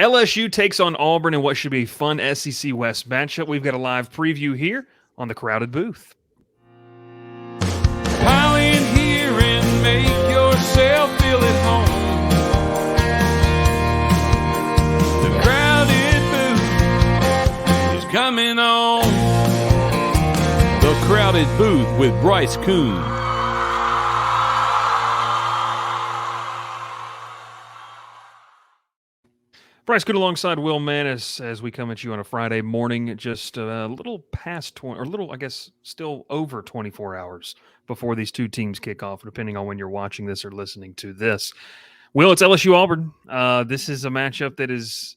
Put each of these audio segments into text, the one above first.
LSU takes on Auburn in what should be a fun SEC West matchup. We've got a live preview here on the Crowded Booth. Pile in here and make yourself feel at home. The Crowded Booth is coming on. The Crowded Booth with Bryce Koon. Bryce, good alongside Will Maness as we come at you on a Friday morning, just a little past 20, or a little, I guess, still over 24 hours before these two teams kick off, depending on when you're watching this or listening to this. Will, it's LSU Auburn. This is a matchup that is,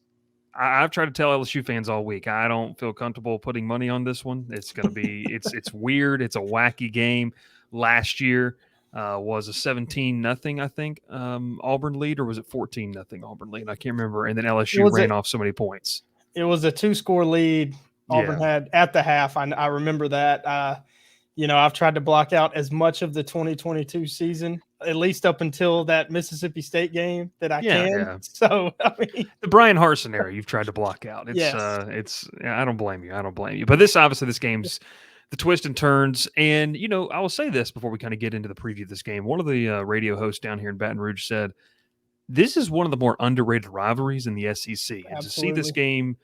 I've tried to tell LSU fans all week, I don't feel comfortable putting money on this one. It's going to be, it's weird. It's a wacky game. Last year, was a 17-0, I think, Auburn lead, or was it 14-0 Auburn lead? I can't remember. And then LSU ran off so many points. It was a 2-score lead Auburn had at the half. I remember that. I've tried to block out as much of the 2022 season, at least up until that Mississippi State game that I can. Yeah. So, I mean, the Brian Hart scenario you've tried to block out. It's I don't blame you. But this game's the twists and turns. And, I will say this before we kind of get into the preview of this game. One of the radio hosts down here in Baton Rouge said, this is one of the more underrated rivalries in the SEC. And to see this game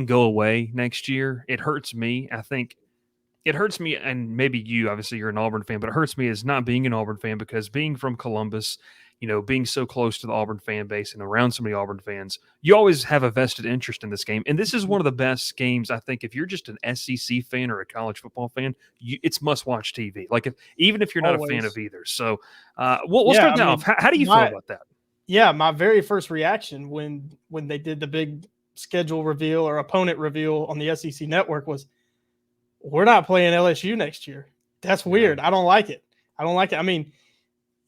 go away next year, it hurts me. I think it hurts me, and maybe you, obviously you're an Auburn fan, but it hurts me as not being an Auburn fan, because being from Columbus, being so close to the Auburn fan base and around so many Auburn fans, you always have a vested interest in this game. And this is one of the best games, I think, if you're just an SEC fan or a college football fan, it's must-watch TV. Like, even if you're not a fan of either. So we'll start off. How do you feel about that? Yeah, my very first reaction when they did the big schedule reveal or opponent reveal on the SEC network was, we're not playing LSU next year. That's weird. I don't like it. I mean,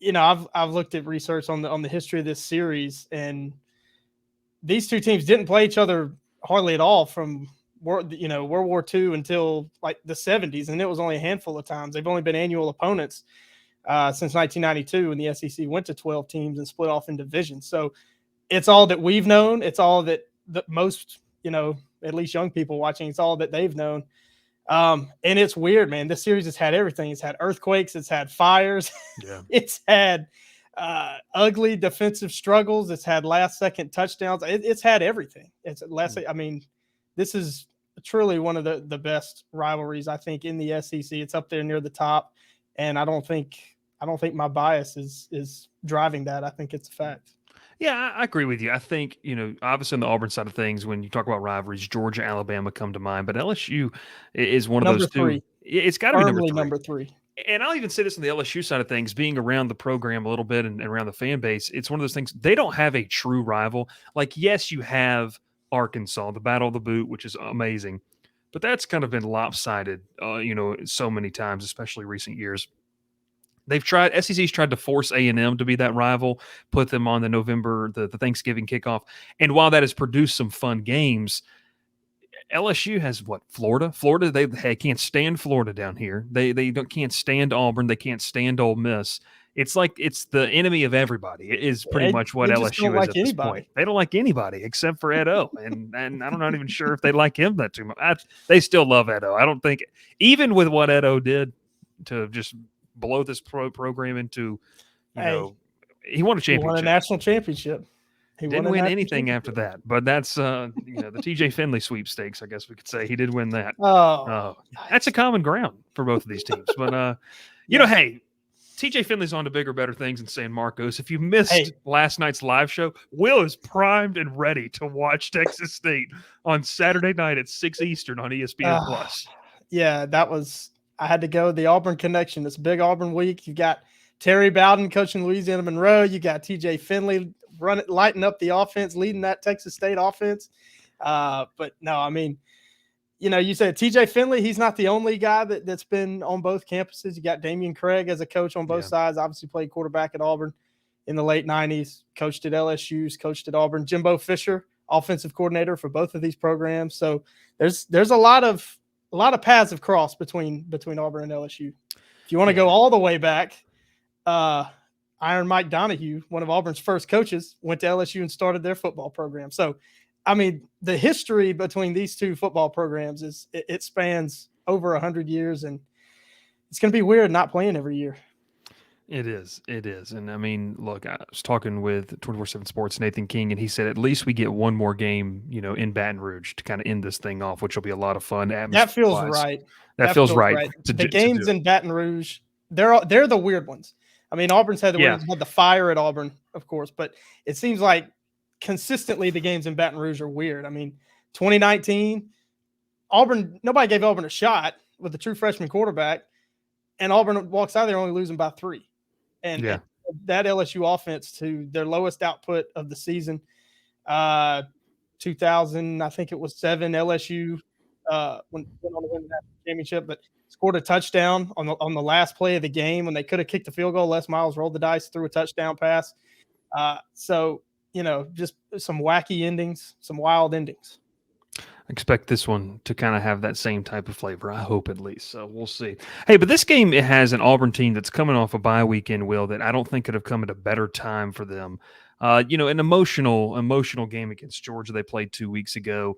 I've looked at research on the history of this series, and these two teams didn't play each other hardly at all from World War II until like the 70s, and it was only a handful of times. They've only been annual opponents since 1992, when the SEC went to 12 teams and split off in divisions. So it's all that we've known. It's all that most, at least young people watching, it's all that they've known. And it's weird, man. This series has had everything. It's had earthquakes. It's had fires. Yeah. It's had ugly defensive struggles. It's had last-second touchdowns. It's had everything. I mean, this is truly one of the best rivalries, I think, in the SEC. It's up there near the top, and I don't think my bias is driving that. I think it's a fact. Yeah, I agree with you. I think, obviously on the Auburn side of things, when you talk about rivalries, Georgia, Alabama come to mind, but LSU is one of those two. It's got to be number three. And I'll even say this on the LSU side of things, being around the program a little bit and around the fan base, it's one of those things, they don't have a true rival. Like, yes, you have Arkansas, the Battle of the Boot, which is amazing, but that's kind of been lopsided, so many times, especially recent years. SEC's tried to force A&M to be that rival, put them on the Thanksgiving kickoff. And while that has produced some fun games, LSU has Florida? Florida, they can't stand Florida down here. They can't stand Auburn. They can't stand Ole Miss. It's like it's the enemy of everybody. It is pretty much what LSU is at this point. They don't like anybody except for Ed O. And I'm not even sure if they like him that too much. They still love Ed O. I don't think, even with what Ed O did to just blow this program into, he won a championship. He won a national championship. He didn't win anything after that, but that's the TJ Finley sweepstakes, I guess we could say. He did win that. Oh, that's a common ground for both of these teams. But hey, TJ Finley's on to bigger, better things in San Marcos. If you missed last night's live show, Will is primed and ready to watch Texas State on Saturday night at 6 Eastern on ESPN Plus. Yeah, I had to go the Auburn connection. It's a big Auburn week. You got Terry Bowden coaching Louisiana Monroe. You got TJ Finley lighting up the offense, leading that Texas State offense. But no, I mean, you said TJ Finley, he's not the only guy that's been on both campuses. You got Damian Craig as a coach on both sides, obviously played quarterback at Auburn in the late 90s, coached at LSU, coached at Auburn. Jimbo Fisher, offensive coordinator for both of these programs. So there's a lot of paths have crossed between Auburn and LSU. If you want to go all the way back, I Iron Mike Donahue, one of Auburn's first coaches, went to LSU and started their football program. So, I mean, the history between these two football programs it spans over 100 years, and it's going to be weird not playing every year. It is. It is. And I mean, look, I was talking with 24/7 Sports Nathan King, and he said at least we get one more game, in Baton Rouge to kind of end this thing off, which will be a lot of fun. That feels right. That feels right. The games in Baton Rouge, they're the weird ones. I mean, Auburn's had the weird ones, had the fire at Auburn, of course, but it seems like consistently the games in Baton Rouge are weird. I mean, 2019, nobody gave Auburn a shot with the true freshman quarterback, and Auburn walks out there only losing by 3. And that LSU offense to their lowest output of the season, 2000, I think it was 7 LSU went on to win the national championship, but scored a touchdown on the last play of the game when they could have kicked the field goal. Les Miles rolled the dice, threw a touchdown pass. So, just some wacky endings, some wild endings. I expect this one to kind of have that same type of flavor. I hope at least. So we'll see. Hey, but this game, it has an Auburn team that's coming off a bye weekend, Will, that I don't think could have come at a better time for them. An emotional game against Georgia they played 2 weeks ago.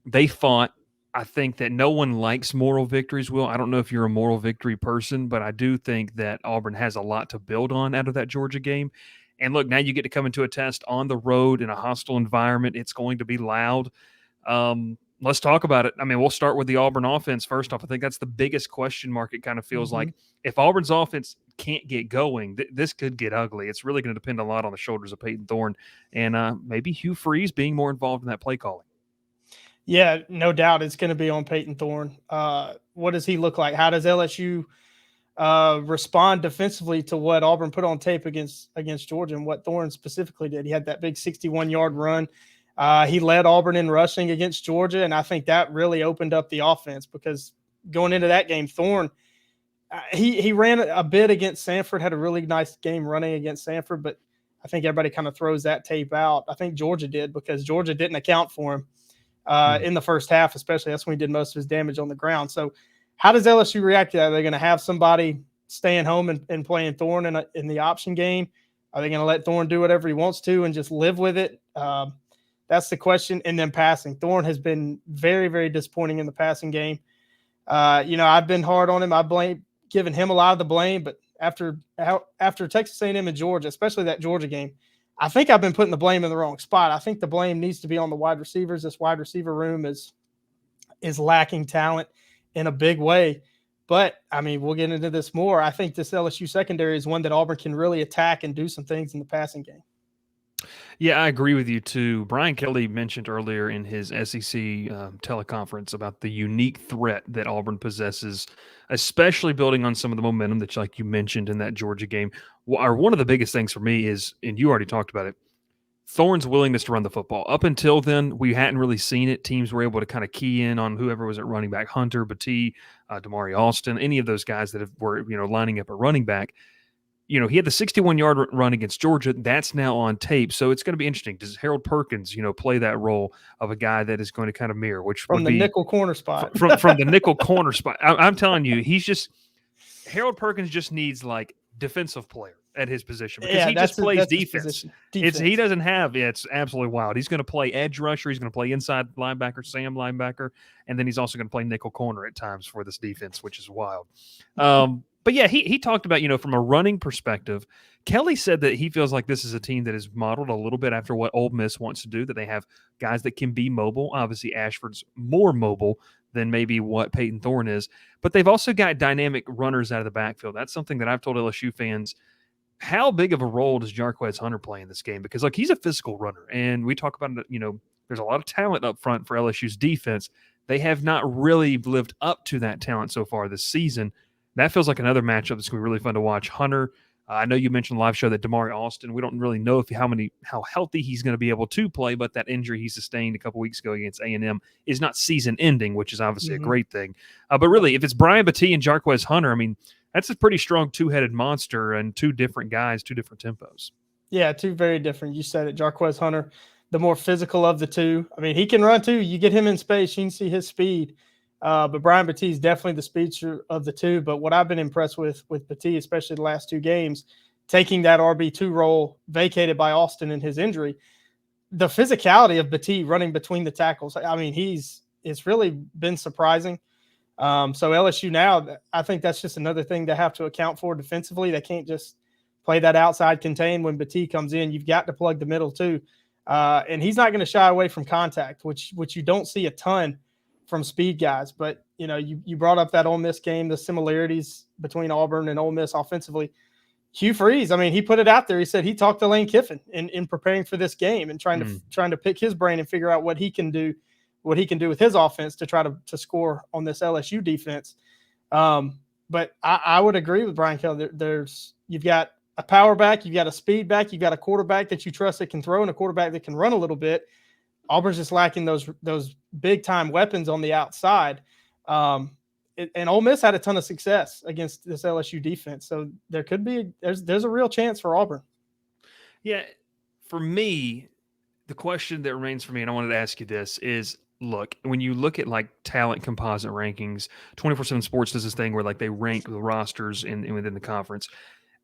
They fought. I think that no one likes moral victories, Will. I don't know if you're a moral victory person, but I do think that Auburn has a lot to build on out of that Georgia game. And look, now you get to come into a test on the road in a hostile environment. It's going to be loud. Let's talk about it. I mean, we'll start with the Auburn offense first off. I think that's the biggest question mark. It kind of feels like if Auburn's offense can't get going, this could get ugly. It's really going to depend a lot on the shoulders of Peyton Thorne and maybe Hugh Freeze being more involved in that play calling. Yeah, no doubt it's going to be on Peyton Thorne. What does he look like? How does LSU respond defensively to what Auburn put on tape against Georgia and what Thorne specifically did? He had that big 61-yard run. He led Auburn in rushing against Georgia, and I think that really opened up the offense because going into that game, Thorne, he ran a bit against Samford, had a really nice game running against Samford, but I think everybody kind of throws that tape out. I think Georgia did because Georgia didn't account for him in the first half, especially. That's when he did most of his damage on the ground. So how does LSU react to that? Are they going to have somebody staying home and playing Thorne in the option game? Are they going to let Thorne do whatever he wants to and just live with it? That's the question. And then passing. Thorne has been very, very disappointing in the passing game. I've been hard on him. Giving him a lot of the blame, but after Texas A&M and Georgia, especially that Georgia game, I think I've been putting the blame in the wrong spot. I think the blame needs to be on the wide receivers. This wide receiver room is lacking talent in a big way. But, I mean, we'll get into this more. I think this LSU secondary is one that Auburn can really attack and do some things in the passing game. Yeah, I agree with you too. Brian Kelly mentioned earlier in his SEC teleconference about the unique threat that Auburn possesses, especially building on some of the momentum that, like you mentioned in that Georgia game. One of the biggest things for me is, and you already talked about it, Thorne's willingness to run the football. Up until then, we hadn't really seen it. Teams were able to kind of key in on whoever was at running back, Hunter, Batee, Damari Alston, any of those guys that were lining up a running back. He had the 61-yard run against Georgia. That's now on tape. So it's going to be interesting. Does Harold Perkins, play that role of a guy that is going to kind of mirror, which from would the be nickel corner spot. From the nickel corner spot. I'm telling you, Harold Perkins just needs like defensive player at his position because he just plays defense. He doesn't have. Yeah, it's absolutely wild. He's going to play edge rusher. He's going to play inside linebacker, Sam linebacker, and then he's also going to play nickel corner at times for this defense, which is wild. But yeah, he talked about, from a running perspective, Kelly said that he feels like this is a team that is modeled a little bit after what Ole Miss wants to do, that they have guys that can be mobile. Obviously, Ashford's more mobile than maybe what Peyton Thorne is, but they've also got dynamic runners out of the backfield. That's something that I've told LSU fans. How big of a role does Jarquez Hunter play in this game? Because he's a physical runner, and we talk about it, there's a lot of talent up front for LSU's defense. They have not really lived up to that talent so far this season. That feels like another matchup that's going to be really fun to watch. Hunter, I know you mentioned live show that Damari Alston, we don't really know how healthy he's going to be able to play, but that injury he sustained a couple weeks ago against A&M is not season ending, which is obviously a great thing. But really, if it's Brian Batee and Jarquez Hunter, I mean, that's a pretty strong two-headed monster and two different guys, two different tempos. Yeah, two very different. You said it. Jarquez Hunter, the more physical of the two. I mean, he can run too. You get him in space, you can see his speed. But Brian Batee is definitely the speedster of the two. But what I've been impressed with Batee, especially the last two games, taking that RB2 role vacated by Austin in his injury. The physicality of Petit running between the tackles, I mean, it's really been surprising. So LSU now, I think that's just another thing they have to account for defensively. They can't just play that outside contain when Petit comes in. You've got to plug the middle too. And he's not going to shy away from contact, which you don't see a ton from speed guys. But, you brought up that Ole Miss game, the similarities between Auburn and Ole Miss offensively. Hugh Freeze, I mean, he put it out there. He said he talked to Lane Kiffin in preparing for this game and trying to pick his brain and figure out what he can do with his offense to try to score on this LSU defense. But I would agree with Brian Kelly. You've got a power back, you've got a speed back, you've got a quarterback that you trust that can throw and a quarterback that can run a little bit. Auburn's just lacking those big time weapons on the outside. And Ole Miss had a ton of success against this LSU defense. So there's a real chance for Auburn. Yeah. For me, the question that remains for me, and I wanted to ask you this, is look, when you look at like talent composite rankings, 24/7 Sports does this thing where like they rank the rosters within the conference.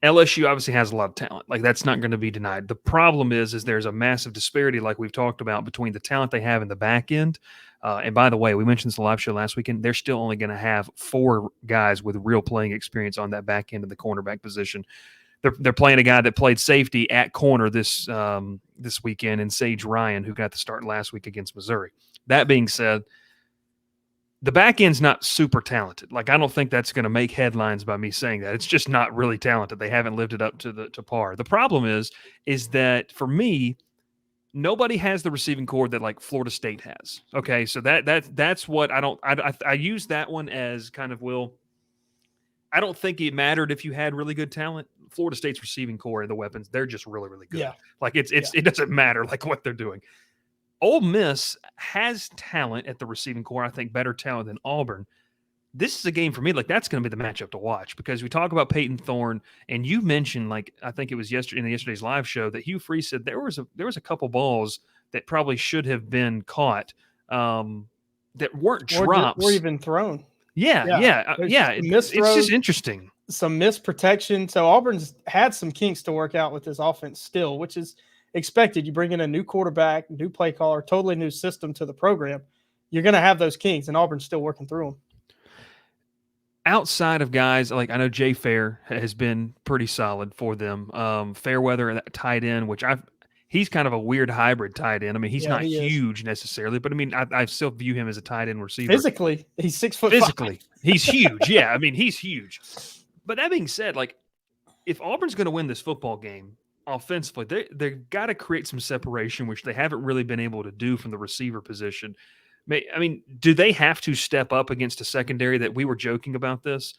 LSU obviously has a lot of talent. Like that's not going to be denied. The problem is there's a massive disparity, like we've talked about, between the talent they have in the back end. And by the way, we mentioned this in the live show last weekend. They're still only going to have 4 guys with real playing experience on that back end of the cornerback position. They're playing a guy that played safety at corner this weekend in Sage Ryan, who got the start last week against Missouri. That being said, the back end's not super talented. Like I don't think that's going to make headlines by me saying that. It's just not really talented. They haven't lived it up to par. The problem is that for me, nobody has the receiving core that like Florida State has. Okay, so that's what I use that one as kind of I don't think it mattered if you had really good talent. Florida State's receiving core and the weapons, they're just really, really good. Yeah. Like it doesn't matter like what they're doing. Ole Miss has talent at the receiving core. I think better talent than Auburn. This is a game for me. Like that's going to be the matchup to watch because we talk about Peyton Thorne, and you mentioned like I think it was yesterday's live show that Hugh Freeze said there was a couple balls that probably should have been caught that weren't drops or even thrown. Yeah. It's just interesting. Some misprotection. So Auburn's had some kinks to work out with this offense still, which is expected. You bring in a new quarterback, new play caller, totally new system to the program. You're going to have those kinks, and Auburn's still working through them. Outside of guys, like I know Jay Fair has been pretty solid for them. Fairweather, that tight end, which he's kind of a weird hybrid tight end. I mean, he's not huge necessarily, but I mean, I still view him as a tight end receiver. Physically, he's 6 foot. Physically, he's huge. Yeah, I mean, he's huge. But that being said, like if Auburn's going to win this football game offensively, they've got to create some separation, which they haven't really been able to do from the receiver position. I mean, do they have to step up against a secondary that we were joking about this?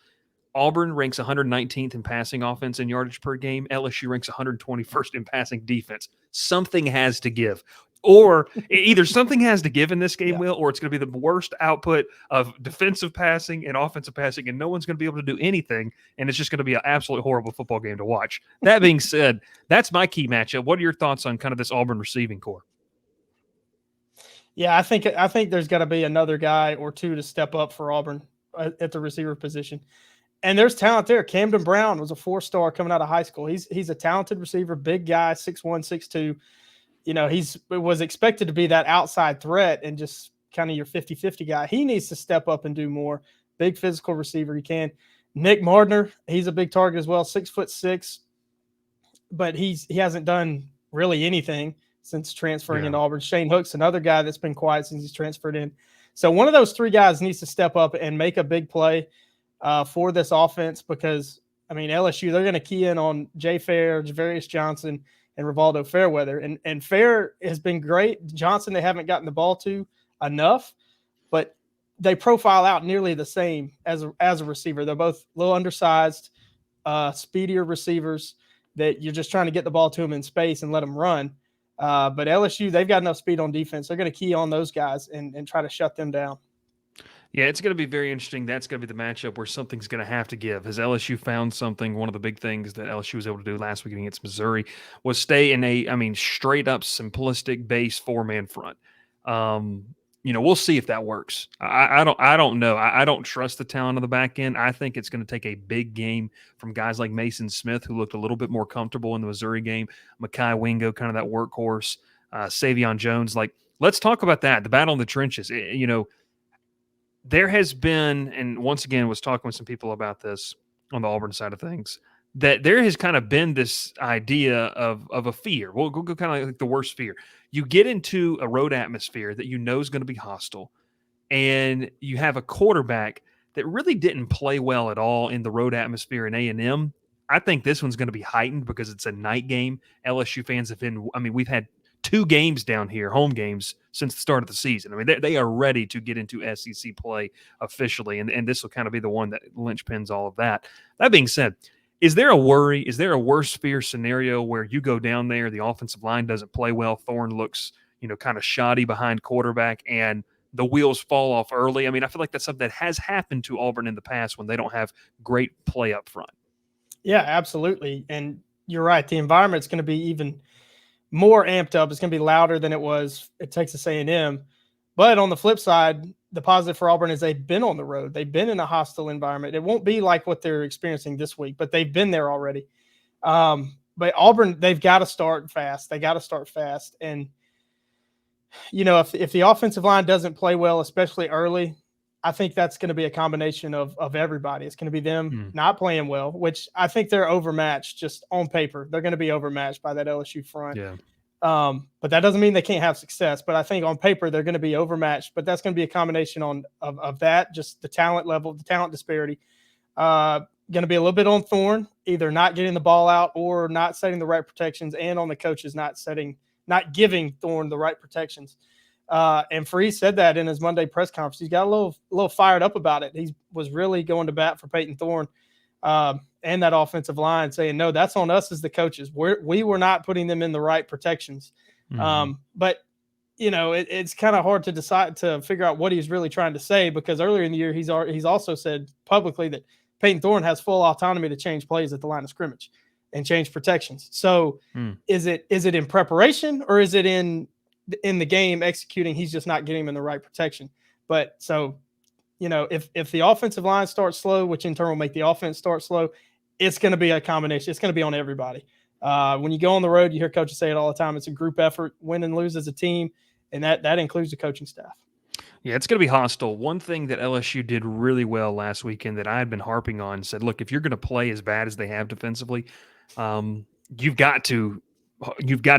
Auburn ranks 119th in passing offense and yardage per game. LSU ranks 121st in passing defense. Something has to give. Or either something has to give in this game, Will, or it's going to be the worst output of defensive passing and offensive passing, and no one's going to be able to do anything, and it's just going to be an absolutely horrible football game to watch. That being said, that's my key matchup. What are your thoughts on kind of this Auburn receiving core? Yeah, I think there's got to be another guy or two to step up for Auburn at the receiver position. And there's talent there. Camden Brown was a 4-star coming out of high school. He's a talented receiver, big guy, 6'1", 6'2". It was expected to be that outside threat and just kind of your 50-50 guy. He needs to step up and do more. Big physical receiver he can. Nick Mardner, he's a big target as well, 6'6", but he hasn't done really anything since transferring into Auburn. Shane Hook's another guy that's been quiet since he's transferred in. So one of those 3 guys needs to step up and make a big play for this offense because, I mean, LSU, they're going to key in on Jay Fair, Javarius Johnson, and Rivaldo Fairweather. And Fair has been great. Johnson, they haven't gotten the ball to enough, but they profile out nearly the same as a receiver. They're both a little undersized, speedier receivers that you're just trying to get the ball to them in space and let them run. But LSU, they've got enough speed on defense. They're going to key on those guys and try to shut them down. Yeah, it's going to be very interesting. That's going to be the matchup where something's going to have to give. Has LSU found something? One of the big things that LSU was able to do last week against Missouri was stay in straight up simplistic base 4-man front. we'll see if that works. I don't know. I don't trust the talent on the back end. I think it's going to take a big game from guys like Mason Smith, who looked a little bit more comfortable in the Missouri game. Mekhi Wingo, kind of that workhorse. Savion Jones. Like, let's talk about that. The battle in the trenches. There has been, and once again, was talking with some people about this on the Auburn side of things, that there has kind of been this idea of a fear. We'll go kind of like the worst fear. You get into a road atmosphere that is going to be hostile, and you have a quarterback that really didn't play well at all in the road atmosphere in A&M. I think this one's going to be heightened because it's a night game. LSU fans have been, we've had 2 games down here, home games, since the start of the season. They are ready to get into SEC play officially, and this will kind of be the one that linchpins all of that. That being said, is there a worry? Is there a worst fear scenario where you go down there, the offensive line doesn't play well, Thorne looks, kind of shoddy behind quarterback, and the wheels fall off early? I feel like that's something that has happened to Auburn in the past when they don't have great play up front. Yeah, absolutely. And you're right. The environment's going to be even more amped up. It's going to be louder than it was at Texas A&M. But on the flip side, the positive for Auburn is they've been on the road. They've been in a hostile environment. It won't be like what they're experiencing this week, but they've been there already. But Auburn, they've got to start fast. They got to start fast. And, if the offensive line doesn't play well, especially early, I think that's going to be a combination of everybody. It's going to be them not playing well, which I think they're overmatched just on paper. They're going to be overmatched by that LSU front. Yeah. But that doesn't mean they can't have success. But I think on paper they're going to be overmatched. But that's going to be a combination of that, just the talent level, the talent disparity. Going to be a little bit on Thorne, either not getting the ball out or not setting the right protections, and on the coaches not giving Thorne the right protections. And Freeze said that in his Monday press conference. He's got a little fired up about it. He was really going to bat for Peyton Thorne and that offensive line, saying, no, that's on us as the coaches. We were not putting them in the right protections. But, it's kind of hard to figure out what he's really trying to say, because earlier in the year he's also said publicly that Peyton Thorne has full autonomy to change plays at the line of scrimmage and change protections. So is it in preparation, or is it in the game executing? He's just not getting him in the right protection. But so, if the offensive line starts slow, which in turn will make the offense start slow, it's going to be a combination. It's going to be on everybody. When you go on the road, you hear coaches say it all the time. It's a group effort, win and lose as a team. And that includes the coaching staff. Yeah, it's going to be hostile. One thing that LSU did really well last weekend that I had been harping on, said, look, if you're going to play as bad as they have defensively, you've got to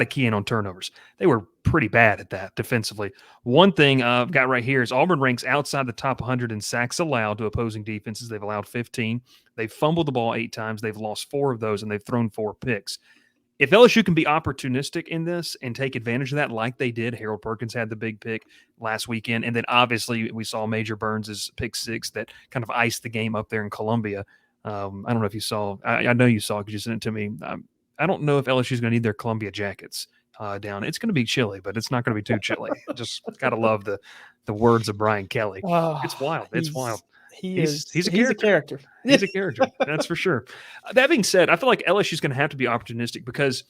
key in on turnovers. They were pretty bad at that defensively. One thing I've got right here is Auburn ranks outside the top 100 in sacks allowed to opposing defenses. They've allowed 15. They've fumbled the ball 8 times. They've lost 4 of those, and they've thrown 4 picks. If LSU can be opportunistic in this and take advantage of that like they did, Harold Perkins had the big pick last weekend, and then obviously we saw Major Burns' pick 6 that kind of iced the game up there in Columbia. I don't know if you saw. I know you saw because you sent it to me. I don't know if LSU is going to need their Columbia jackets down. It's going to be chilly, but it's not going to be too chilly. Just gotta love the words of Brian Kelly. It's wild. It's wild. He's a character. He's a character. That's for sure. That being said, I feel like LSU is going to have to be opportunistic, because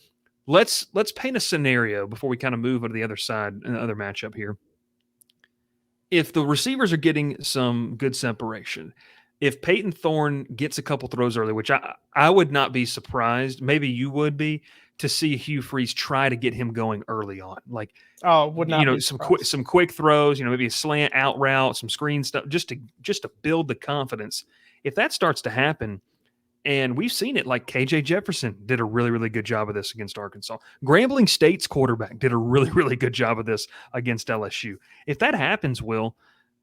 let's paint a scenario before we kind of move to the other side and the other matchup here. If the receivers are getting some good separation, if Peyton Thorne gets a couple throws early, which I would not be surprised, maybe you would be, to see Hugh Freeze try to get him going early on. Like, would not be some quick throws, maybe a slant out route, some screen stuff, just to build the confidence. If that starts to happen, and we've seen it, like KJ Jefferson did a really, really good job of this against Arkansas. Grambling State's quarterback did a really, really good job of this against LSU. If that happens, Will,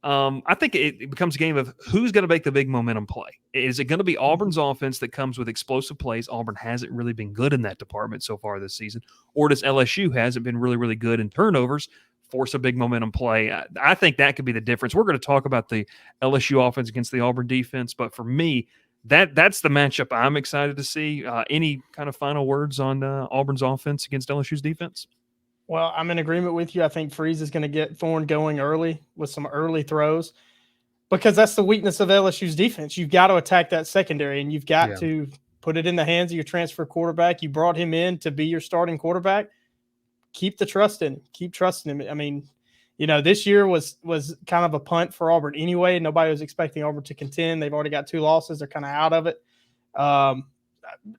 I think it becomes a game of who's going to make the big momentum play. Is it going to be Auburn's offense that comes with explosive plays? Auburn hasn't really been good in that department so far this season. Or does LSU, who hasn't been really, really good in turnovers, force a big momentum play? I think that could be the difference. We're going to talk about the LSU offense against the Auburn defense, but for me, that's the matchup I'm excited to see. Any kind of final words on Auburn's offense against LSU's defense? Well, I'm in agreement with you. I think Freeze is going to get Thorne going early with some early throws, because that's the weakness of LSU's defense. You've got to attack that secondary, and you've got to put it in the hands of your transfer quarterback. You brought him in to be your starting quarterback. Keep the trust in him. Keep trusting him. This year was kind of a punt for Auburn anyway. Nobody was expecting Auburn to contend. They've already got 2 losses. They're kind of out of it.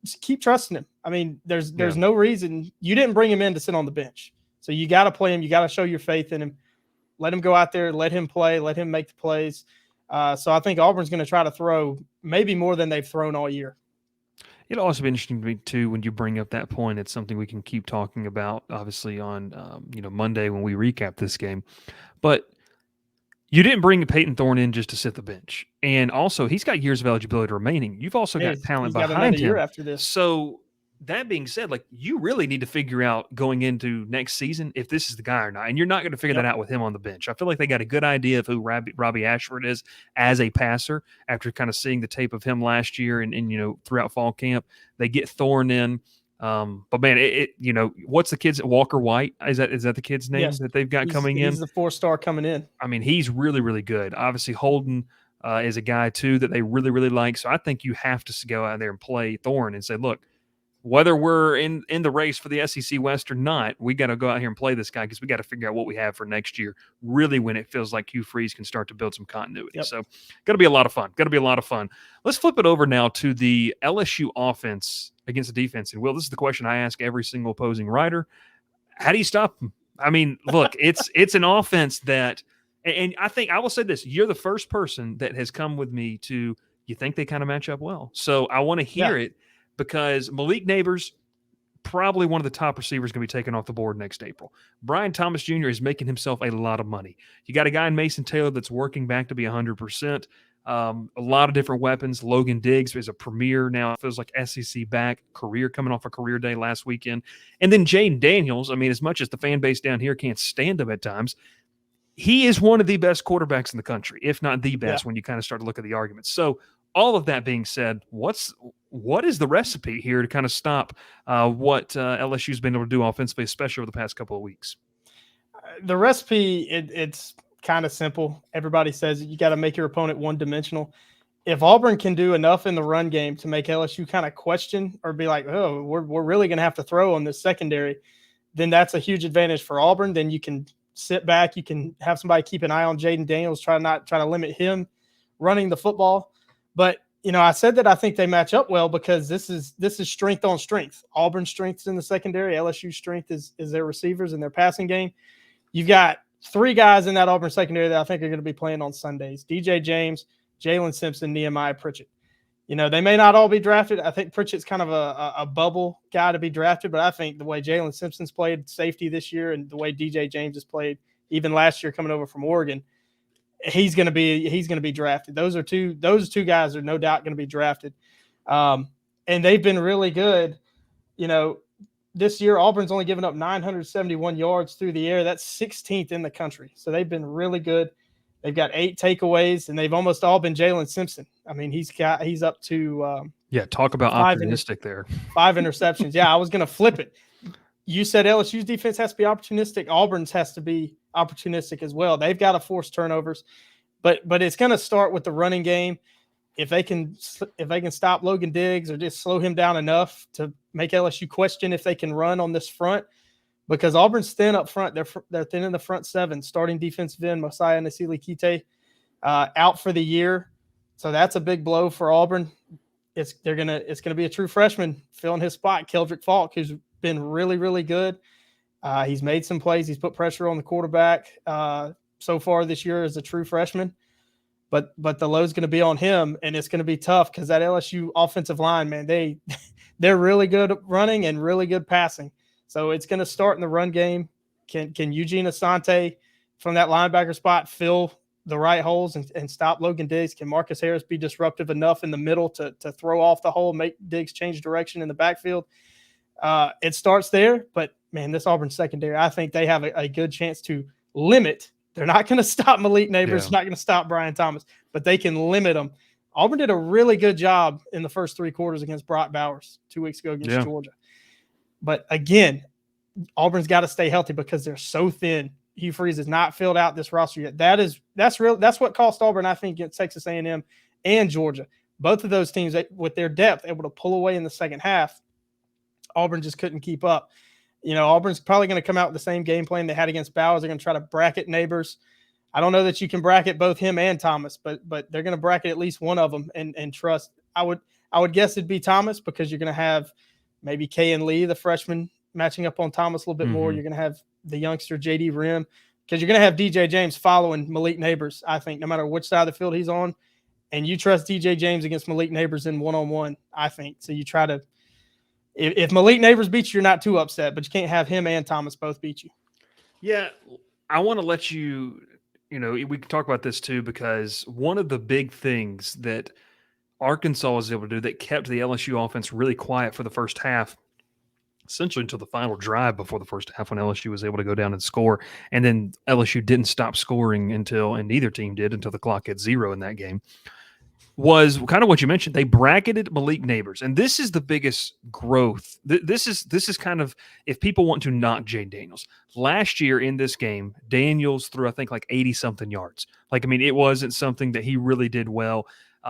Just keep trusting him. I mean, there's no reason. You didn't bring him in to sit on the bench. So you got to play him. You got to show your faith in him. Let him go out there. Let him play. Let him make the plays. So I think Auburn's going to try to throw maybe more than they've thrown all year. It'll also be interesting to me too when you bring up that point. It's something we can keep talking about, obviously on Monday when we recap this game. But you didn't bring Peyton Thorne in just to sit the bench, and also he's got years of eligibility remaining. You've also got talent got behind him. Year after this. So that being said, like you really need to figure out going into next season if this is the guy or not, and you're not going to figure that out with him on the bench. I feel like they got a good idea of who Robbie Ashford is as a passer after kind of seeing the tape of him last year and throughout fall camp. They get Thorne in. But man, what's the kid's Walker White? Is that the kid's name that they've got coming in? He's the 4-star coming in. I mean, he's really, really good. Obviously, Holden is a guy too that they really, really like. So I think you have to go out there and play Thorne and say, look, whether we're in the race for the SEC West or not, we got to go out here and play this guy because we got to figure out what we have for next year. Really, when it feels like Hugh Freeze can start to build some continuity. Yep. So, got to be a lot of fun. Let's flip it over now to the LSU offense against the defense. And Will, this is the question I ask every single opposing writer: how do you stop them? I mean, look, it's an offense that, and I think I will say this: you're the first person that has come with me to. You think they kind of match up well, so I want to hear it. Because Malik Neighbors, probably one of the top receivers going to be taken off the board next April. Brian Thomas Jr. is making himself a lot of money. You got a guy in Mason Taylor that's working back to be 100%. A lot of different weapons. Logan Diggs is a premier now. It feels like SEC back, coming off a career day last weekend. And then Jaden Daniels, I mean, as much as the fan base down here can't stand him at times, he is one of the best quarterbacks in the country, if not the best, when you kind of start to look at the arguments. So all of that being said, what is the recipe here to kind of stop what LSU's been able to do offensively, especially over the past couple of weeks? The recipe, it's kind of simple. Everybody says you got to make your opponent one-dimensional. If Auburn can do enough in the run game to make LSU kind of question or be like, oh, we're really going to have to throw on this secondary, then that's a huge advantage for Auburn. Then you can sit back. You can have somebody keep an eye on Jaden Daniels, try to limit him running the football. But I said that I think they match up well because this is strength on strength. Auburn's strength is in the secondary. LSU's strength is their receivers and their passing game. You've got 3 guys in that Auburn secondary that I think are going to be playing on Sundays: DJ James, Jalen Simpson, Nehemiah Pritchett. They may not all be drafted. I think Pritchett's kind of a bubble guy to be drafted, but I think the way Jalen Simpson's played safety this year and the way DJ James has played even last year coming over from Oregon, he's going to be drafted. Those two guys are no doubt going to be drafted. And they've been really good. This year Auburn's only given up 971 yards through the air. That's 16th in the country. So they've been really good. They've got 8 takeaways, and they've almost all been Jalen Simpson. I mean, he's up to talk about opportunistic there. 5 interceptions. Yeah, I was going to flip it. You said LSU's defense has to be opportunistic. Auburn's has to be opportunistic as well. They've got to force turnovers, but it's going to start with the running game. If they can stop Logan Diggs or just slow him down enough to make LSU question if they can run on this front, because Auburn's thin up front. They're thin in the front 7. Starting defensive end Mosiah Nasili-Kite out for the year, so that's a big blow for Auburn. It's gonna be a true freshman filling his spot, Keldrick Falk, who's been really, really good. He's made some plays. He's put pressure on the quarterback so far this year as a true freshman. But the load's going to be on him, and it's going to be tough because that LSU offensive line, man, they're really good at running and really good passing. So it's going to start in the run game. Can Eugene Asante from that linebacker spot fill the right holes and stop Logan Diggs? Can Marcus Harris be disruptive enough in the middle to throw off the hole, make Diggs change direction in the backfield? It starts there, but man, this Auburn secondary, I think they have a good chance to limit. They're not going to stop Malik Neighbors, not going to stop Brian Thomas, but they can limit them. Auburn did a really good job in the first 3 quarters against Brock Bowers 2 weeks ago against Georgia. But again, Auburn's got to stay healthy because they're so thin. Hugh Freeze has not filled out this roster yet. That's what cost Auburn, I think, against Texas A&M and Georgia. Both of those teams, with their depth, able to pull away in the second half. Auburn just couldn't keep up. Auburn's probably going to come out with the same game plan they had against Bowers. They're going to try to bracket Neighbors. I don't know that you can bracket both him and Thomas, but they're going to bracket at least one of them and trust. I would guess it'd be Thomas, because you're going to have maybe Kay and Lee, the freshman, matching up on Thomas a little bit more. You're going to have the youngster JD Rim, because you're going to have DJ James following Malik Neighbors, I think, no matter which side of the field he's on. And you trust DJ James against Malik Neighbors in one-on-one, I think. So you try to – if Malik Neighbors beats you, you're not too upset, but you can't have him and Thomas both beat you. Yeah, I want to let you – we can talk about this too, because one of the big things that Arkansas was able to do that kept the LSU offense really quiet for the first half, essentially until the final drive before the first half, when LSU was able to go down and score. And then LSU didn't stop scoring and neither team did until the clock hit 0 in that game, was kind of what you mentioned. They bracketed Malik Neighbors. And this is the biggest growth. This is kind of, if people want to knock Jane Daniels. Last year in this game, Daniels threw, I think, like 80-something yards. It wasn't something that he really did well.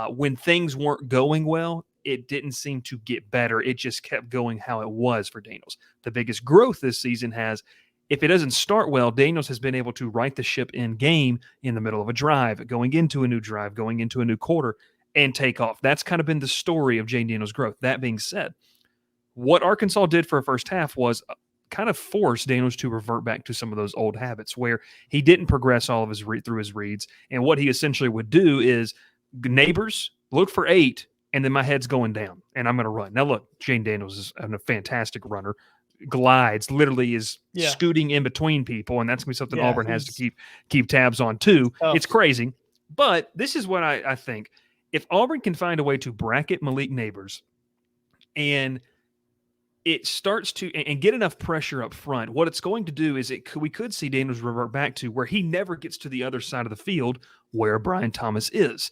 When things weren't going well, it didn't seem to get better. It just kept going how it was for Daniels. The biggest growth this season has, if it doesn't start well, Daniels has been able to right the ship in game in the middle of a drive, going into a new drive, going into a new quarter, and take off. That's kind of been the story of Jane Daniels' growth. That being said, what Arkansas did for a first half was kind of force Daniels to revert back to some of those old habits, where he didn't progress all of his through his reads. And what he essentially would do is, Neighbors, look for 8, and then my head's going down, and I'm going to run. Now, look, Jane Daniels is a fantastic runner. Glides, literally is scooting in between people, and that's going to be something Auburn has to keep tabs on too. Oh. It's crazy. But this is what I think. If Auburn can find a way to bracket Malik Neighbors and it starts to and get enough pressure up front, what it's going to do is we could see Daniels revert back to where he never gets to the other side of the field where Brian Thomas is.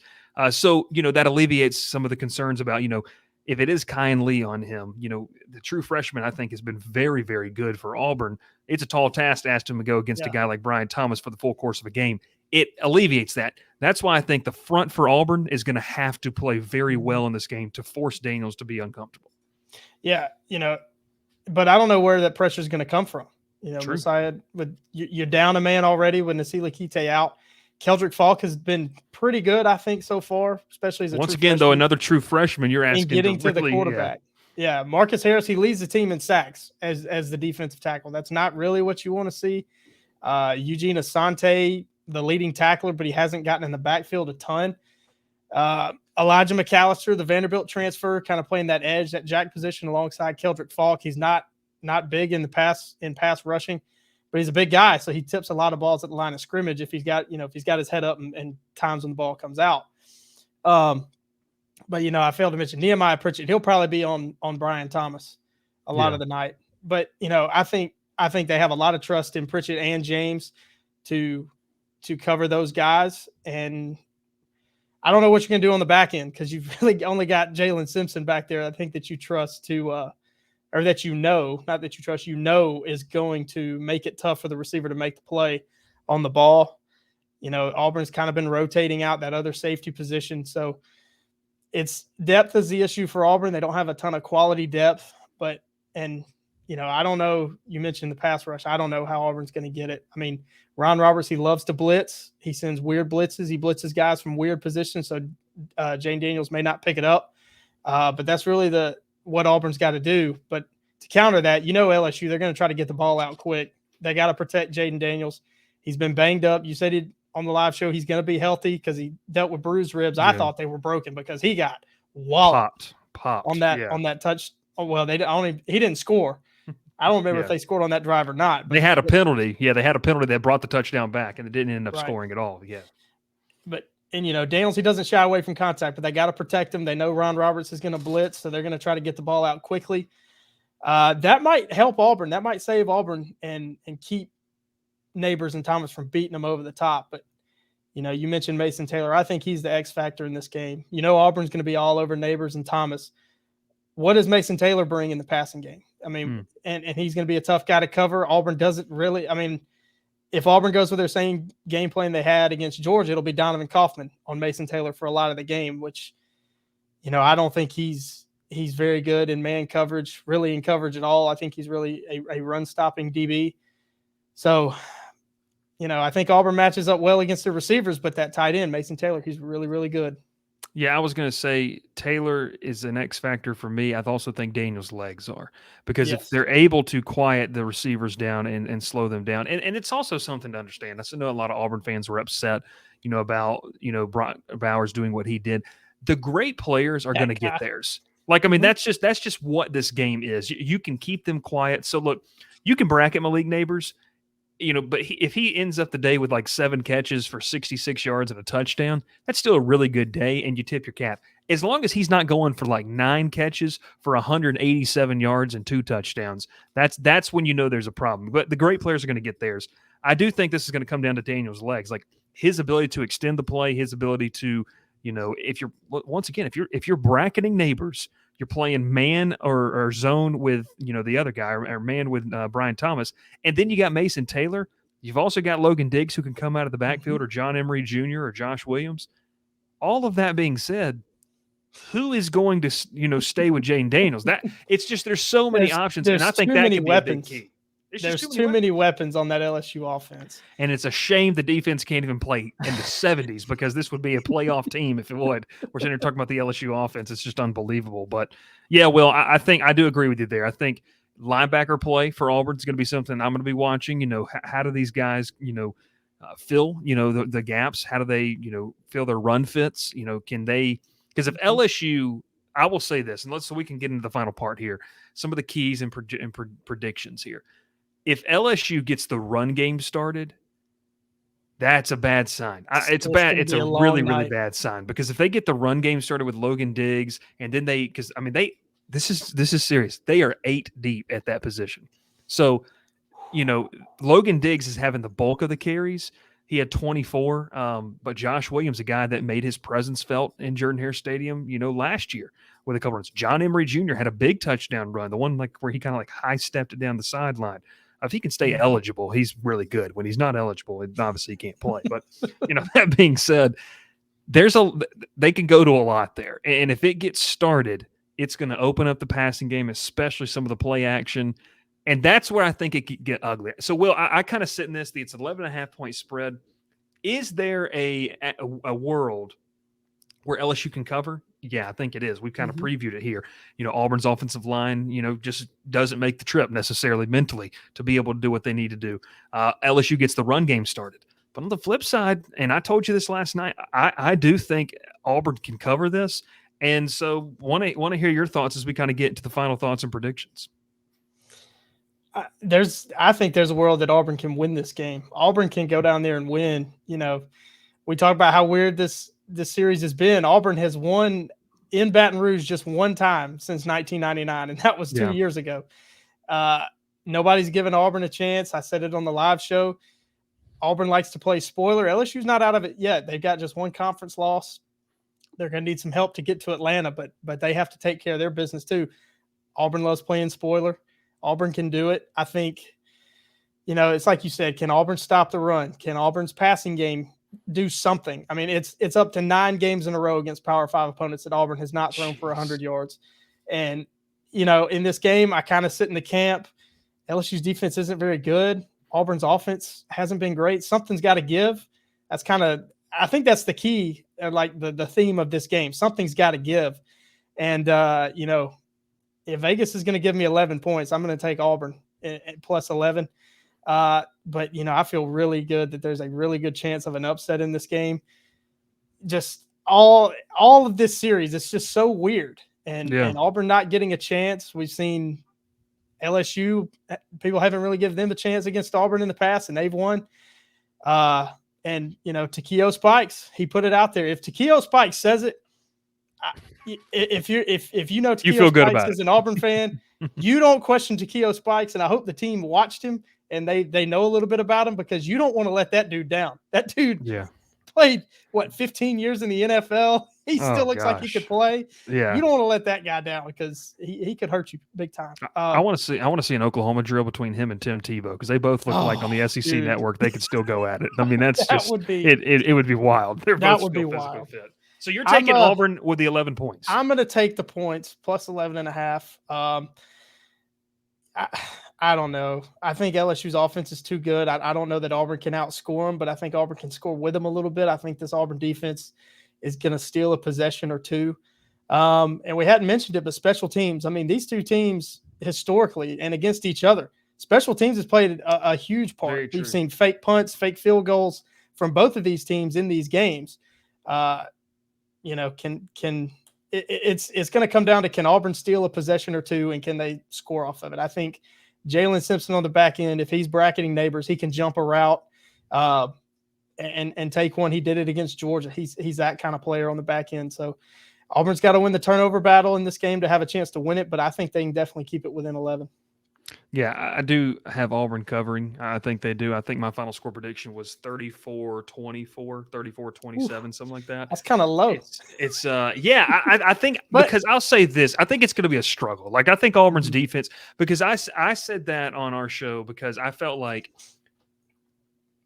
So that alleviates some of the concerns about, if it is Kyan Lee on him, the true freshman, I think, has been very, very good for Auburn. It's a tall task to ask him to go against a guy like Brian Thomas for the full course of a game. It alleviates that. That's why I think the front for Auburn is going to have to play very well in this game to force Daniels to be uncomfortable. Yeah, but I don't know where that pressure is going to come from. True. Messiah, you're down a man already with Nasila Kite out. Keldrick Falk has been pretty good, I think, so far, especially as a once true again, freshman. though, another true freshman. You're asking getting to the quarterback. Yeah, Marcus Harris, he leads the team in sacks as the defensive tackle. That's not really what you want to see. Eugene Asante, the leading tackler, but he hasn't gotten in the backfield a ton. Elijah McAllister, the Vanderbilt transfer, kind of playing that edge, that jack position alongside Keldrick Falk. He's not big in pass rushing, but he's a big guy, so he tips a lot of balls at the line of scrimmage if he's got his head up and times when the ball comes out. But I failed to mention Nehemiah Pritchett. He'll probably be on Brian Thomas a lot of the night. But I think they have a lot of trust in Pritchett and James to cover those guys. And I don't know what you're going to do on the back end, because you've really only got Jalen Simpson back there. I think that you trust to or that not that you trust, is going to make it tough for the receiver to make the play on the ball. Auburn's kind of been rotating out that other safety position. So it's depth is the issue for Auburn. They don't have a ton of quality depth, I don't know. You mentioned the pass rush. I don't know how Auburn's going to get it. Ron Roberts, he loves to blitz. He sends weird blitzes. He blitzes guys from weird positions. So Jane Daniels may not pick it up. But that's really what Auburn's got to do. But to counter that, LSU, they're going to try to get the ball out quick. They got to protect Jaden Daniels. He's been banged up. You said on the live show he's going to be healthy because he dealt with bruised ribs. I thought they were broken because he got walloped on that touch. Oh, well, he didn't score. I don't remember if they scored on that drive or not. But they had a penalty. Yeah, they had a penalty that brought the touchdown back, and it didn't end up scoring at all. Yeah. But Daniels, he doesn't shy away from contact, but they got to protect him. They know Ron Roberts is going to blitz, so they're going to try to get the ball out quickly. That might help Auburn. That might save Auburn and keep Neighbors and Thomas from beating them over the top. But you mentioned Mason Taylor. I think he's the X factor in this game. Auburn's going to be all over Neighbors and Thomas. What does Mason Taylor bring in the passing game? And he's going to be a tough guy to cover. Auburn doesn't really. If Auburn goes with their same game plan they had against Georgia, it'll be Donovan Kaufman on Mason Taylor for a lot of the game, which, I don't think he's He's very good in man coverage, really in coverage at all. I think he's really a run-stopping DB. So, I think Auburn matches up well against the receivers, but that tight end, Mason Taylor, he's really, really good. Yeah, I was going to say Taylor is an X factor for me. I also think Daniel's legs are, because if Yes. they're able to quiet the receivers down and slow them down, and it's also something to understand. I know a lot of Auburn fans were upset, about Brock Bowers doing what he did. The great players are going to get theirs. Like, I mean, that's just what this game is. You can keep them quiet. So look, you can bracket Malik Neighbors, but if he ends up the day with like 7 catches for 66 yards and a touchdown, that's still a really good day, and you tip your cap. As long as he's not going for like 9 catches for 187 yards and 2 touchdowns, that's when there's a problem. But the great players are going to get theirs. I do think this is going to come down to Daniel's legs, like his ability to extend the play, his ability to, if you're bracketing Neighbors, you're playing man or zone with, the other guy, or man with Brian Thomas. And then you got Mason Taylor. You've also got Logan Diggs, who can come out of the backfield, or John Emery Jr. or Josh Williams. All of that being said, who is going to, stay with Jane Daniels? It's just, there's so many options. And I think that can be a big key. There's too many weapons on that LSU offense. And it's a shame the defense can't even play in the 70s, because this would be a playoff team if it would. We're sitting here talking about the LSU offense. It's just unbelievable. But, yeah, Will, I think I do agree with you there. I think linebacker play for Auburn is going to be something I'm going to be watching. How do these guys, fill, the gaps? How do they, fill their run fits? Can they – because if LSU – I will say this, and so we can get into the final part here, some of the keys and predictions here. If LSU gets the run game started, that's a bad sign. It's a really, really bad sign, because if they get the run game started with Logan Diggs, and then this is serious. They are 8 deep at that position. So, Logan Diggs is having the bulk of the carries. He had 24, but Josh Williams, a guy that made his presence felt in Jordan-Hare Stadium, last year with a couple runs. John Emery Jr. had a big touchdown run, the one where he kind of high-stepped it down the sideline. If he can stay eligible, he's really good. When he's not eligible, obviously he can't play. But, that being said, they can go to a lot there. And if it gets started, it's going to open up the passing game, especially some of the play action. And that's where I think it could get ugly. So, Will, I kind of sit in this. It's 11.5-point spread. Is there a world where LSU can cover? Yeah, I think it is. We've kind of previewed it here. Auburn's offensive line, just doesn't make the trip necessarily mentally to be able to do what they need to do. LSU gets the run game started. But on the flip side, and I told you this last night, I do think Auburn can cover this. And so want to hear your thoughts as we kind of get into the final thoughts and predictions. I think there's a world that Auburn can win this game. Auburn can go down there and win. We talk about how weird this series has been. Auburn has won in Baton Rouge just one time since 1999, and that was 2 years ago. Nobody's given Auburn a chance. I said it on the live show. Auburn likes to play spoiler. LSU's not out of it yet. They've got just one conference loss. They're going to need some help to get to Atlanta, but they have to take care of their business too. Auburn loves playing spoiler. Auburn can do it. I think, it's like you said, can Auburn stop the run? Can Auburn's passing game do something? I mean, it's up to 9 games in a row against Power 5 opponents that Auburn has not thrown for 100 yards. And, in this game, I kind of sit in the camp. LSU's defense isn't very good. Auburn's offense hasn't been great. Something's got to give. I think that's the key, like the theme of this game. Something's got to give. And, if Vegas is going to give me 11 points, I'm going to take Auburn at plus 11. But, I feel really good that there's a really good chance of an upset in this game. Just all of this series, it's just so weird. And Auburn not getting a chance. We've seen LSU, people haven't really given them a chance against Auburn in the past, and they've won. And, Takeo Spikes, he put it out there. If Takeo Spikes says it, if you know Takeo Spikes is an Auburn fan, you don't question Takeo Spikes, and I hope the team watched him and they know a little bit about him, because you don't want to let that dude down. That dude played 15 years in the NFL. He still looks like he could play. Yeah, you don't want to let that guy down, because he could hurt you big time. I want to see an Oklahoma drill between him and Tim Tebow, because they both look like on the SEC network they could still go at it. I mean, it would be wild. That would be wild. So you're taking Auburn with the 11 points. I'm going to take the points plus 11.5. I don't know. I think LSU's offense is too good. I don't know that Auburn can outscore them, but I think Auburn can score with them a little bit. I think this Auburn defense is going to steal a possession or two. And we hadn't mentioned it, but special teams. I mean, these two teams historically and against each other, special teams has played a huge part. We've seen fake punts, fake field goals from both of these teams in these games. It's going to come down to, can Auburn steal a possession or two, and can they score off of it? I think Jalen Simpson on the back end, if he's bracketing neighbors, he can jump a route and take one. He did it against Georgia. He's that kind of player on the back end. So Auburn's got to win the turnover battle in this game to have a chance to win it, but I think they can definitely keep it within 11. Yeah, I do have Auburn covering. I think they do. I think my final score prediction was 34-24, 34-27, something like that. That's kind of low. I think because I'll say this, I think it's going to be a struggle. Like, I think Auburn's defense, because I said that on our show because I felt like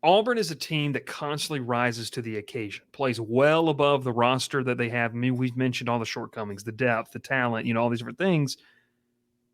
Auburn is a team that constantly rises to the occasion, plays well above the roster that they have. I mean, we've mentioned all the shortcomings, the depth, the talent, all these different things.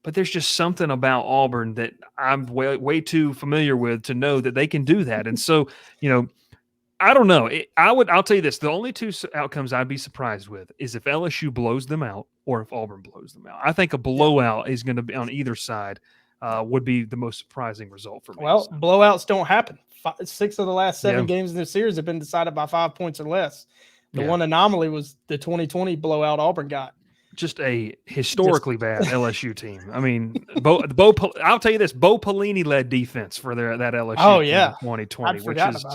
But there's just something about Auburn that I'm way too familiar with to know that they can do that. And so, I don't know. I'll tell you this. The only two outcomes I'd be surprised with is if LSU blows them out or if Auburn blows them out. I think a blowout is going to be on either side would be the most surprising result for me. Well, blowouts don't happen. 6 of the last 7 games in the series have been decided by 5 points or less. The one anomaly was the 2020 blowout Auburn got. Just a historically bad LSU team. I mean, I'll tell you this: Bo Pelini led defense for that LSU. Oh yeah, 2020, which is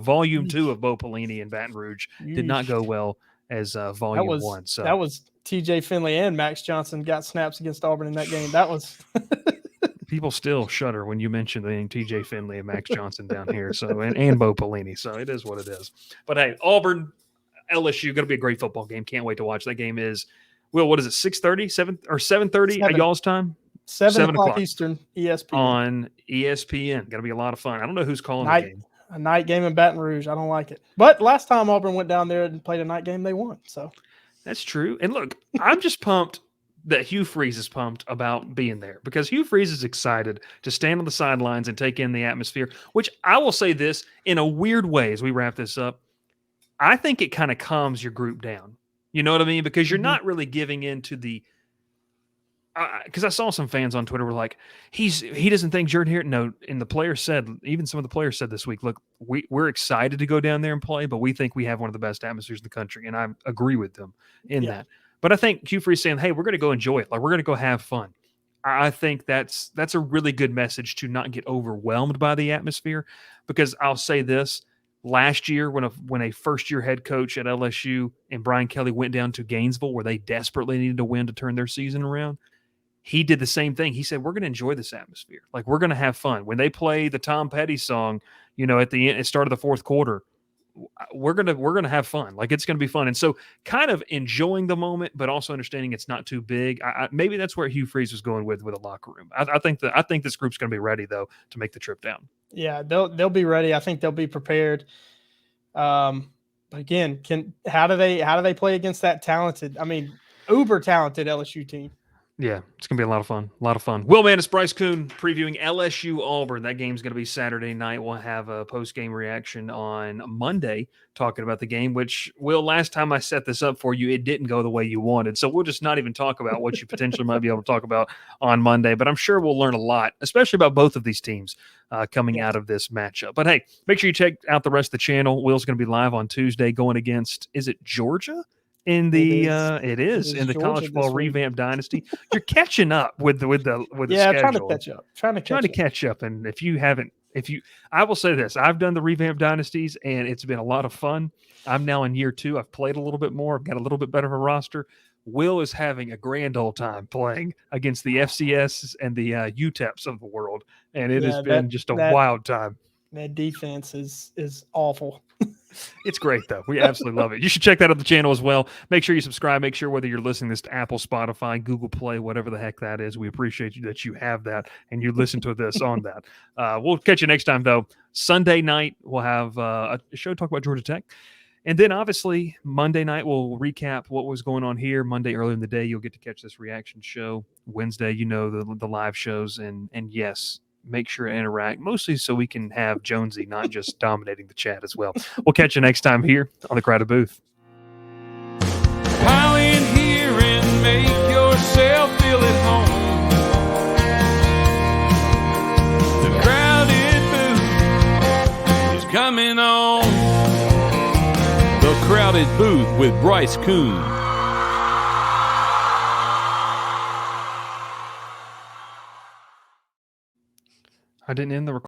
volume 2 of Bo Pelini in Baton Rouge did not go well as volume 1. So that was T.J. Finley and Max Johnson got snaps against Auburn in that game. That was. People still shudder when you mention the name T.J. Finley and Max Johnson down here. So and Bo Pelini. So it is what it is. But hey, Auburn, LSU, going to be a great football game. Can't wait to watch. That game is. Will, what is it, 6:30, 7 or 7:30 at y'all's time? 7 o'clock Eastern, ESPN. On ESPN. Going to be a lot of fun. I don't know who's calling the game. A night game in Baton Rouge. I don't like it. But last time Auburn went down there and played a night game, they won. So that's true. And look, I'm just pumped that Hugh Freeze is pumped about being there because Hugh Freeze is excited to stand on the sidelines and take in the atmosphere, which I will say this in a weird way as we wrap this up. I think it kind of calms your group down. You know what I mean? Because you're not really giving in to the because I saw some fans on Twitter were like, he doesn't think Jordan here. No, and the players said, even some of the players said this week, look, we're excited to go down there and play, but we think we have one of the best atmospheres in the country. And I agree with them in that. But I think Hugh Freeze saying, hey, we're going to go enjoy it. Like, we're going to go have fun. I think that's a really good message to not get overwhelmed by the atmosphere, because I'll say this. Last year, when a first-year head coach at LSU and Brian Kelly went down to Gainesville where they desperately needed to win to turn their season around, he did the same thing. He said, we're going to enjoy this atmosphere. Like, we're going to have fun. When they play the Tom Petty song, at the end, at start of the fourth quarter, we're going to have fun. Like, it's going to be fun. And so kind of enjoying the moment, but also understanding it's not too big. Maybe that's where Hugh Freeze was going with a locker room. I think this group's going to be ready, though, to make the trip down. Yeah, they'll be ready. I think they'll be prepared. But again, how do they play against that talented, uber talented LSU team? Yeah, it's going to be a lot of fun. A lot of fun. Will Maness, Bryce Koon previewing LSU Auburn. That game's going to be Saturday night. We'll have a post-game reaction on Monday talking about the game, which, Will, last time I set this up for you, it didn't go the way you wanted. So we'll just not even talk about what you potentially might be able to talk about on Monday. But I'm sure we'll learn a lot, especially about both of these teams coming out of this matchup. But, hey, make sure you check out the rest of the channel. Will's going to be live on Tuesday going against, is it Georgia? In the it is in the college football revamp dynasty. You're catching up with the schedule. Trying to catch up. And I will say this, I've done the revamp dynasties and it's been a lot of fun. I'm now in year 2. I've played a little bit more. I've got a little bit better of a roster. Will is having a grand old time playing against the FCS and the UTEPs of the world, and it has been just a wild time. That defense is awful. It's great, though. We absolutely love it. You should check that out the channel as well. Make sure you subscribe. Make sure whether you're listening this to Apple, Spotify, Google Play, whatever the heck that is, we appreciate you that you have that and you listen to this on that. We'll catch you next time, though. Sunday night, we'll have a show to talk about Georgia Tech. And then obviously Monday night we'll recap what was going on here. Monday earlier in the day you'll get to catch this reaction show. Wednesday, the live shows, and yes, make sure to interact, mostly so we can have Jonesy not just dominating the chat as well. We'll catch you next time here on the Crowded Booth. Pile in here and make yourself feel at home. The Crowded Booth is coming on. The Crowded Booth with Bryce Koon. I didn't end the recording.